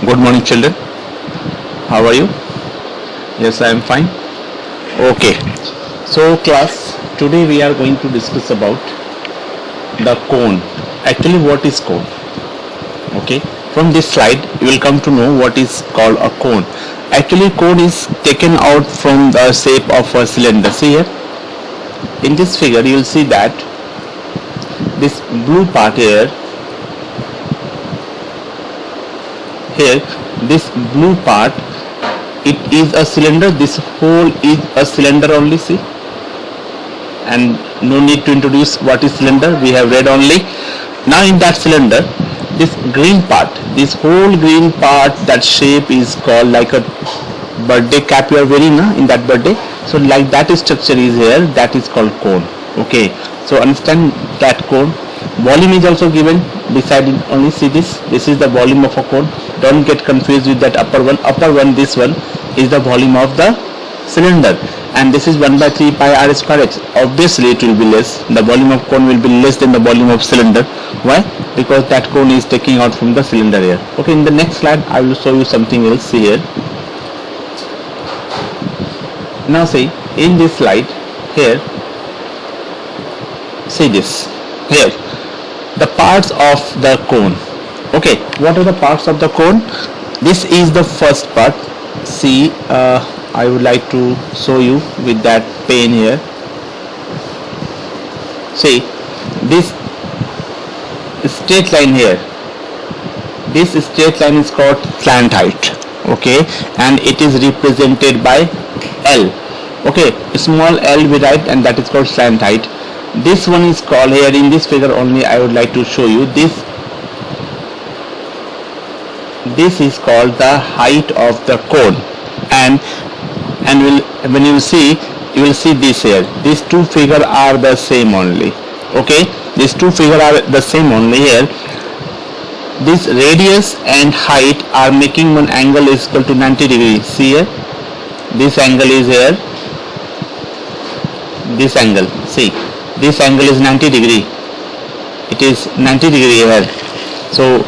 Good morning, children. How are you? Yes, I am fine. Okay. So, class, today we are going to discuss about the cone. Actually, what is cone? Okay. From this slide, you will come to know what is called a cone. Actually, cone is taken out from the shape of a cylinder. See here. In this figure, you will see that this blue part here, this blue part, it is a cylinder. This whole is a cylinder only. See, and no need to introduce what is cylinder, we have read only. Now in that cylinder, this green part, this whole green part, that shape is called like a birthday cap you are wearing in that birthday. So like that structure is here, that is called cone. Okay, so understand that cone. Volume is also given beside it only. See this is the volume of a cone. Don't get confused with that upper one. This one is the volume of the cylinder, and this is 1 by 3 pi r square h. Obviously it will be less, the volume of cone will be less than the volume of cylinder. Why? Because that cone is taking out from the cylinder here. Okay, in the next slide I will show you something else. See here. Now see, in this slide here, see this here, the parts of the cone. Okay, what are the parts of the cone? This is the first part. See, I would like to show you with that pen here. See, this straight line here, this straight line is called slant height. Okay, and it is represented by L. Okay, small l we write, and that is called slant height. This one is called here in this figure only. I would like to show you this is called the height of the cone, and when you see, you will see this here, these two figures are the same only. Okay, these two figures are the same only. Here this radius and height are making one angle is equal to 90 degrees. See here, this angle is here, this angle, see, this angle is 90 degree, it is 90 degree here. So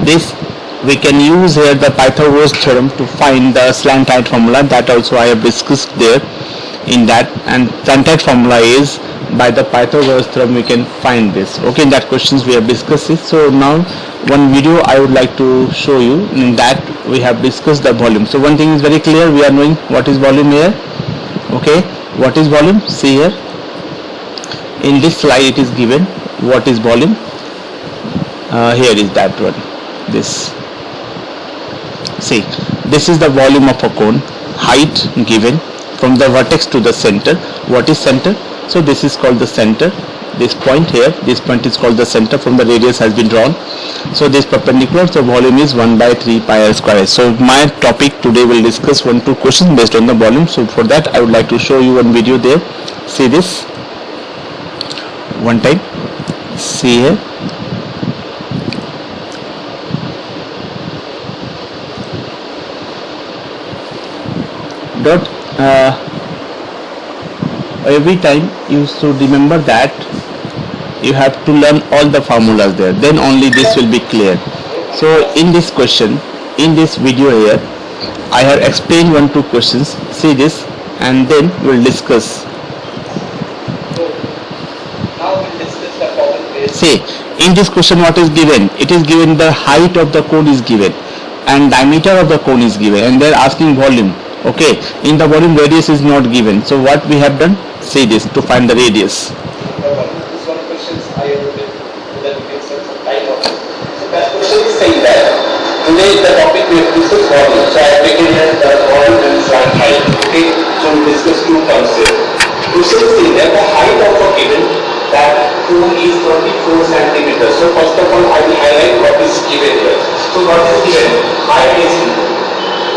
this we can use here the Pythagoras theorem to find the slant height formula, that also I have discussed there in that, and slant height formula is by the Pythagoras theorem we can find this. Okay, in that questions we have discussed it. So now one video I would like to show you, in that we have discussed the volume. So one thing is very clear, we are knowing what is volume here. Okay, what is volume? See here, in this slide it is given what is volume. Here is that one, this. See, this is the volume of a cone, height given from the vertex to the center. What is center? So this is called the center. This point here, this point is called the center, from the radius has been drawn. So this perpendicular, so volume is 1 by 3 pi r square. So my topic today will discuss 1-2 questions based on the volume. So for that I would like to show you one video there. See this one time. See here. Every time you should remember that you have to learn all the formulas there, then only this will be clear. So in this question, in this video here, I have explained 1-2 questions. See this, and then we will discuss. Now we'll discuss the problem. See, in this question what is given? It is given the height of the cone is given, and diameter of the cone is given, and they are asking volume. Okay, in the volume radius is not given. So what we have done? See this, to find the radius. This one questions I have written so that we can save some time on it. So that question is saying that today the topic we have discussed volume. So I have taken here the volume and slant height. Okay, so we discuss two terms here. Question is saying that the height of a given that cone is 24 centimeters. So first of all I will highlight what is given here. So what is given? Height is given,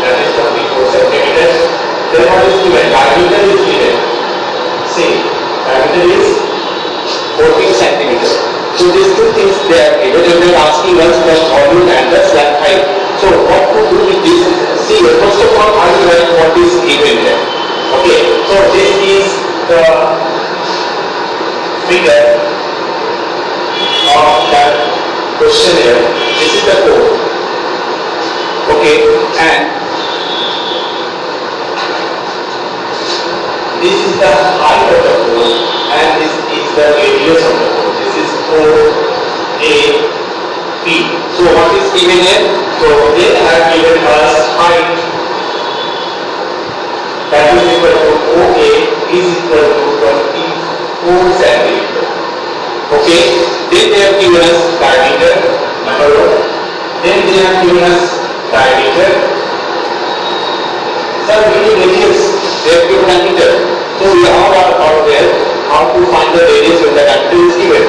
that is 24 centimeters. Then what is given? Diameter is given. See, diameter is 14 centimeters. So these two things they are given, and they are asking us the volume and the slant height. So what to do with this? See, first of all I will write what is given here. Okay, so this is the figure of that question here. This is the code. radius of the cone. This is OAP. So what is given here? So they have given us height that is equal to OA is equal to 24 centimeter. Okay. Then they have given us diameter, number 1. Then they have given us diameter. Sir, we need radius. They have given a meter. So we all are out there how to find the radius when the diameter is given.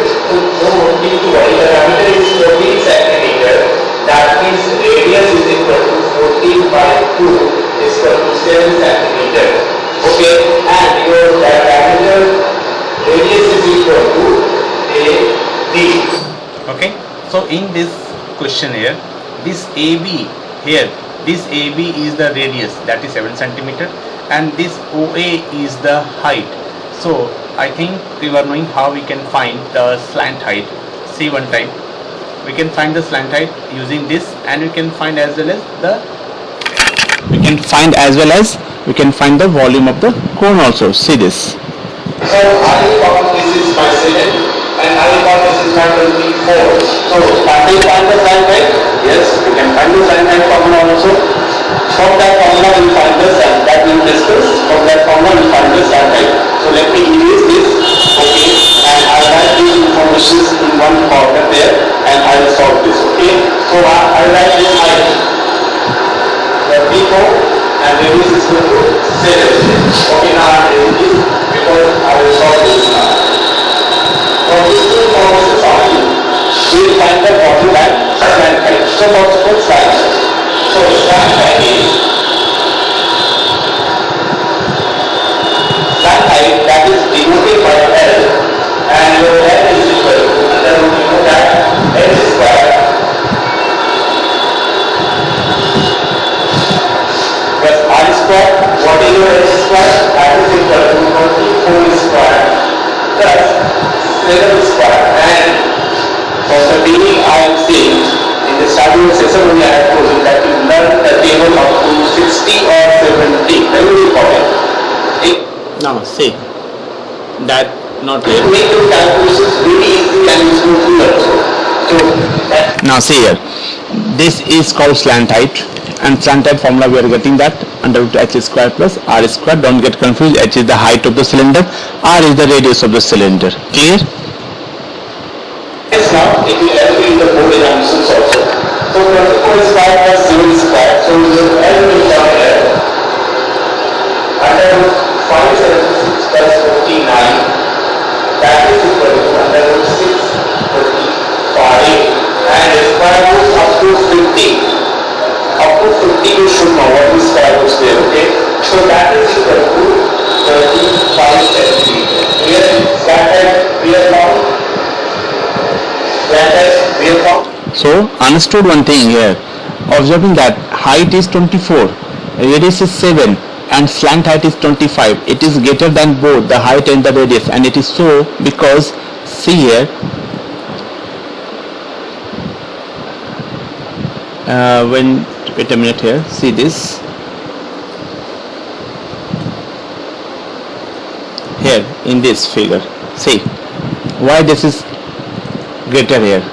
So no need to worry. The diameter is 14 centimeter. That means radius is equal to 14 by 2 is equal to 7 centimeter. Okay. And your diameter radius is equal to AB. Okay, so in this question here, this AB here, this AB is the radius, that is 7 centimeter, and this OA is the height. So I think we were knowing how we can find the slant height. See one time, we can find the slant height using this, and we can find as well as the volume of the cone also. See this. So I will call this is my second, and I will call this is my 24. So can we find the slant height? Yes, we can find the slant height formula also. From that formula we find the slant that we discussed. From that formula we find the slant height. So let me erase this, okay, and I will write these informations in one corner there, and I will solve this, okay. So I will write this height 24 and radius is equal to 7. Okay, now I will erase this because I will solve this now. From these two formulas only, we will find the bottom and slant height. So first of all, slant height. So slant height is slant height that is denoted by L, and your L is equal to under root, you know that L square plus R square. What is your L square? That is equal to 24 square plus 7 square. And for the beginning I am saying in the starting of session only I have told you that you learn the table up to 60 or 70. Very important. Now see that not here. Make your calculations really easy and smoothly also. So Now see here, this is called slant height, and slant height formula we are getting that under root h square plus r square. Don't get confused. H is the height of the cylinder, r is the radius of the cylinder. Clear? yes, now it will help you in the board examinations also. So 24 square plus 7 square. So your L will come here under root 576 plus 59. That is equal to under root 635, and square roots up to 50. Up to 50 you should know what is square roots there, okay? So that is equal to 35 centimeter. Here slant height we have found. Slant height we have found. So understood one thing here. Observing that height is 24, radius is 7, and slant height is 25. It is greater than both the height and the radius, and it is so because see here. Wait a minute here. See this. Here in this figure. See why this is greater here.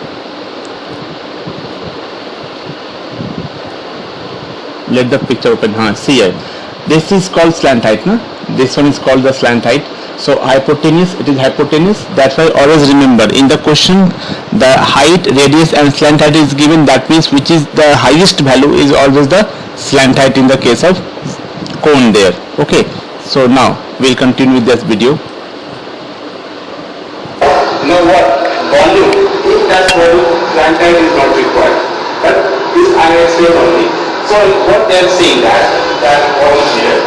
Let the picture open. See here. This is called slant height, no? This one is called the slant height. So hypotenuse, it is hypotenuse. That's why always remember in the question the height, radius and slant height is given. That means which is the highest value is always the slant height in the case of cone there. Okay. So now we'll continue with this video. You know what? Volume. If that volume, slant height is not required. But this I am explain only. So what they are saying that volume here.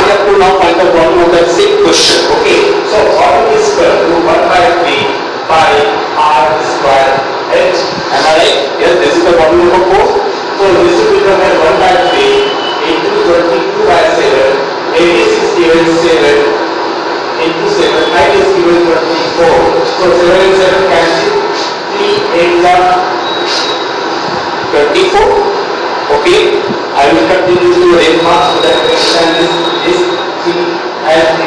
We have to now find the volume of that same question. Okay. So volume is equal to 1 by 3 by r square h. Am I right? Yes, this is the volume of a cone. So this will become 1 by 3 into 22 by 7. Radius is given 7 into 7. Height is given 24. So 7 and 7 cancel. 3 8 24. Okay. I will continue to raise marks so that we understand this 3 and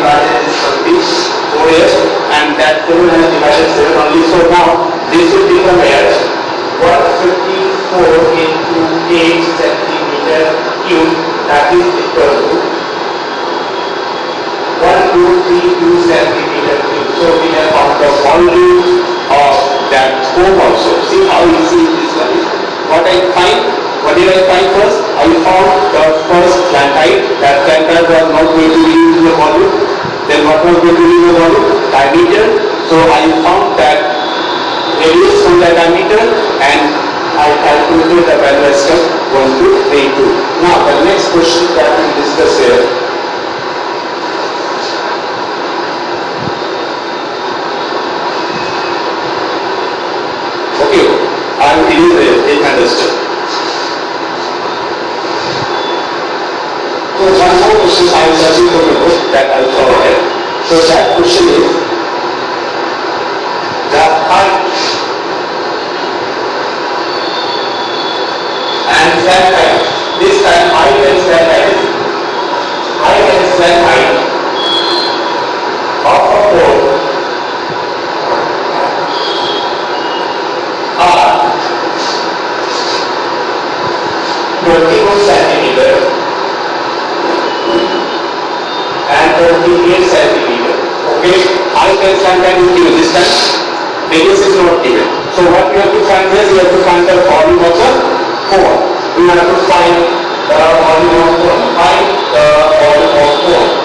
7 has divided 7 only. So now this will become here 154 into 8 centimeter cube, that is equal to 1232 centimeter cube. So we have found the volume of that cone also. See how easy this one is. What did I find first? I found the first slant height. That slant height was not going to be in the volume. Then what was going to be in the volume? Diameter. So I found that radius from the diameter and I calculated the value as 1232. Now the next question that we discuss here. Okay, it is understood. So one more question I am searching for the book that I will cover here. So that question is the height and slant height. This time height and slant height of a pole are 21 centimeter and 28 centimeter. Okay, height and slant height is given. This time radius is not given. So what we have to find is we have to find the volume of the cone. We have to find the volume of cone. Find the volume of cone.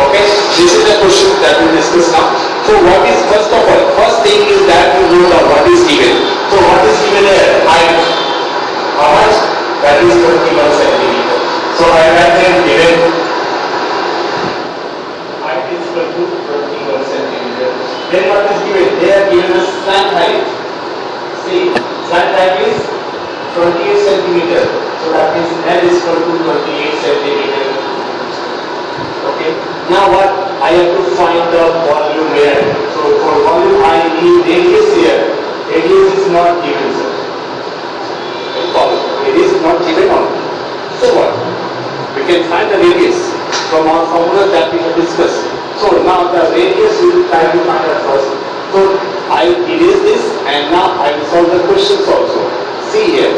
Okay, this is the question that we discuss now. So what is first of all? First thing is that we know what is given. So what is given here? Height. How much? That is 21 centimeter. So I have here given height is equal to 21 centimeter. Then what is given? They are given a slant height. See, slant height is 28 centimeter. So that means L is equal to 28 centimeter. Okay. Now what? I have to find the volume here. So for volume I need radius here. Radius is not given, sir. Radius is not given on. So what? We can find the radius from our formula that we have discussed. So now the radius we will try to find out first. So I erase this and now I will solve the questions also. See here.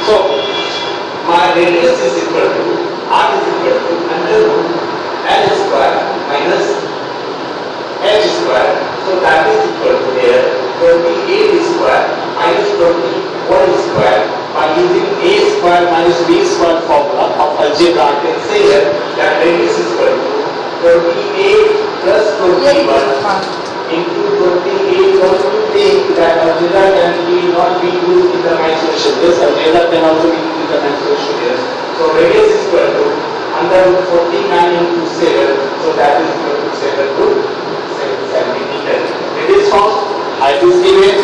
So my radius is equal to R is equal to under root L square minus H square. So that is equal to here 28 square minus 21 square. By using A square minus B square formula of algebra, I can say here that radius is equal to 28 plus 21 into 28. Don't you think that algebra can be not be used in the math solution? Yes, algebra can also be used in the math solution here. So radius is equal to under 49 into 7. So that is equal to 7 centimeter. It is found. I will given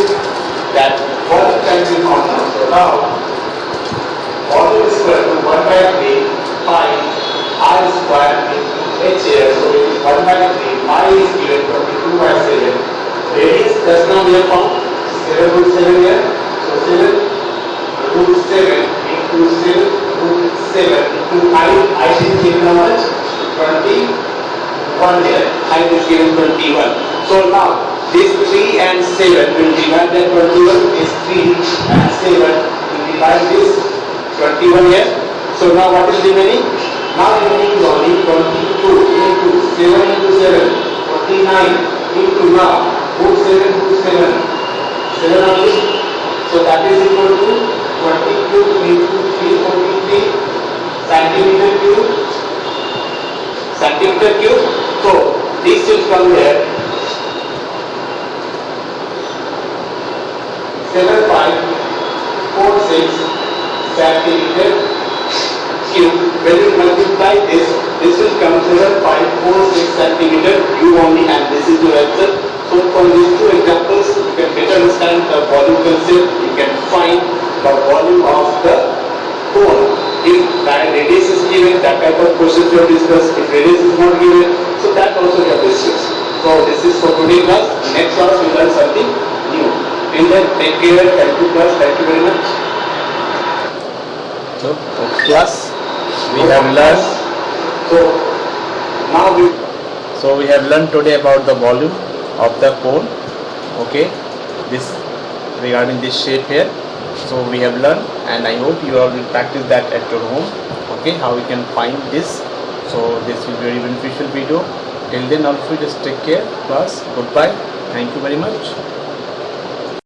that volume can be found now. So now volume is equal to 1 by 3 pi R square into H here. So it is 1 by 3 pi is given 22 by 7. Radius just now we have found 7 root 7 here. So 7 root 7 into 7 root 7 into height is given how much? 21 here. Height is given 21. So now this 3 and 7 will divide that 21. This 3 and 7 will divide this 21 here. So now what is remaining? Now remaining is only 22 into 7 into 7, 49 into now root 7 root 7, 7 only. So that is equal to 22 into 343 centimeter cube. Centimeter cube. So this will come here 7546 centimeter cube. When you multiply this, this will come 7546 centimeter cube only, and this is your answer. So from these two examples, you can better understand the volume concept. You can find the volume of the cone. If radius is given, that type of questions we have discussed. If radius is not given, so that also we have discussed. So today class, next class we learn something new. Till then, take care. Thank you class. Thank you very much. So class, we have learned. So we have learned today about the volume of the cone. Okay, this regarding this shape here. So we have learned, and I hope you all will practice that at your home. Okay, how we can find this. So this will be very beneficial video. Till then, also just take care. Class, goodbye. Thank you very much.